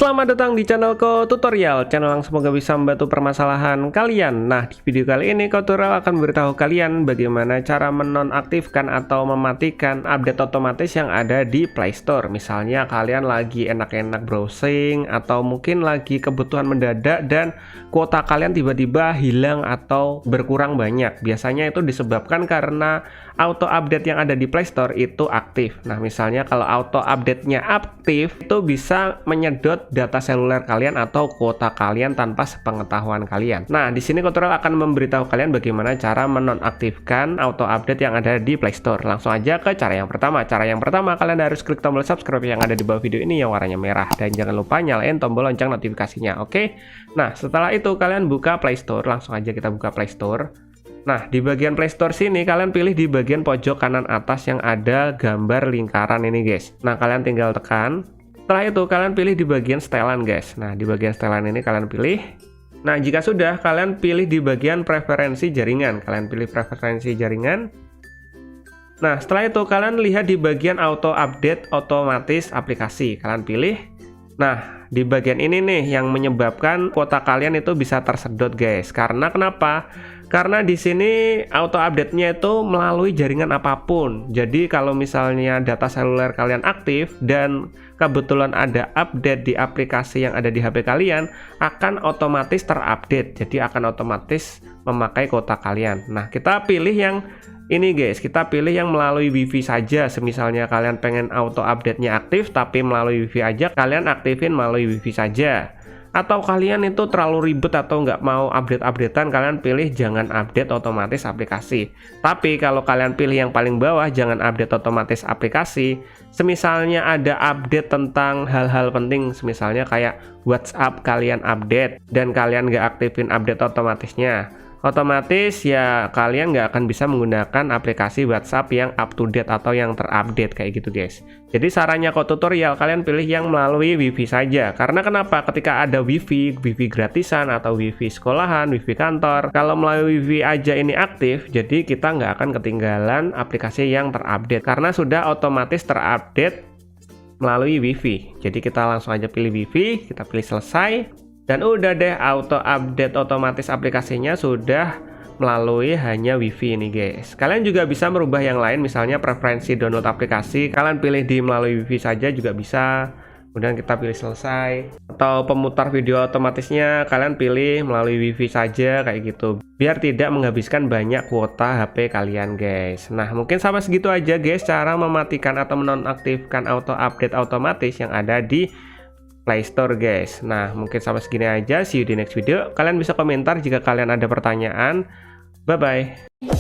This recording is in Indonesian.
Selamat datang di channelku tutorial, channel yang semoga bisa membantu permasalahan kalian. Nah, di video kali ini tutorial akan memberitahu kalian bagaimana cara menonaktifkan atau mematikan update otomatis yang ada di Play Store. Misalnya kalian lagi enak-enak browsing atau mungkin lagi kebutuhan mendadak dan kuota kalian tiba-tiba hilang atau berkurang banyak. Biasanya itu disebabkan karena auto update yang ada di Play Store itu aktif. Nah, misalnya kalau auto update-nya aktif, itu bisa menyedot data seluler kalian atau kuota kalian tanpa sepengetahuan kalian. Nah, di sini tutorial akan memberitahu kalian bagaimana cara menonaktifkan auto update yang ada di Play Store. Langsung aja ke cara yang pertama. Cara yang pertama, kalian harus klik tombol subscribe yang ada di bawah video ini yang warnanya merah, dan jangan lupa nyalain tombol lonceng notifikasinya. Oke. Nah, setelah itu kalian buka Play Store. Langsung aja kita buka Play Store. Nah, di bagian Play Store sini kalian pilih di bagian pojok kanan atas yang ada gambar lingkaran ini, guys. Nah, kalian tinggal tekan. Setelah itu kalian pilih di bagian setelan, guys. Nah, di bagian setelan ini kalian pilih. Nah, jika sudah, kalian pilih di bagian preferensi jaringan. Kalian pilih preferensi jaringan. Nah, setelah itu kalian lihat di bagian auto update otomatis aplikasi. Kalian pilih. Nah, di bagian ini nih yang menyebabkan kuota kalian itu bisa tersedot, guys. Karena kenapa? Karena di sini auto update-nya itu melalui jaringan apapun. Jadi kalau misalnya data seluler kalian aktif dan kebetulan ada update di aplikasi yang ada di HP kalian, akan otomatis terupdate. Jadi akan otomatis memakai kuota kalian. Nah, kita pilih yang ini, guys. Kita pilih yang melalui WiFi saja. Semisalnya kalian pengen auto update-nya aktif tapi melalui WiFi aja, kalian aktifin melalui WiFi saja. Atau kalian itu terlalu ribet atau nggak mau update-updatean, kalian pilih jangan update otomatis aplikasi. Tapi kalau kalian pilih yang paling bawah, jangan update otomatis aplikasi, semisalnya ada update tentang hal-hal penting, misalnya kayak WhatsApp kalian update dan kalian nggak aktifin update otomatisnya, otomatis ya kalian nggak akan bisa menggunakan aplikasi WhatsApp yang up to date atau yang terupdate kayak gitu, guys. Jadi sarannya tutorial kalian pilih yang melalui WiFi saja. Karena kenapa? Ketika ada WiFi gratisan atau WiFi sekolahan, WiFi kantor, kalau melalui WiFi aja ini aktif, jadi kita nggak akan ketinggalan aplikasi yang terupdate karena sudah otomatis terupdate melalui WiFi. Jadi kita langsung aja pilih WiFi, kita pilih selesai. Dan udah deh, auto update otomatis aplikasinya sudah melalui hanya WiFi ini, guys. Kalian juga bisa merubah yang lain, misalnya preferensi download aplikasi. Kalian pilih di melalui WiFi saja juga bisa. Kemudian kita pilih selesai. Atau pemutar video otomatisnya kalian pilih melalui WiFi saja kayak gitu. Biar tidak menghabiskan banyak kuota HP kalian, guys. Nah, mungkin sampai segitu aja, guys, cara mematikan atau menonaktifkan auto update otomatis yang ada di Play Store, guys. Nah, mungkin sampai segini aja. See you di next video. Kalian bisa komentar jika kalian ada pertanyaan. Bye-bye.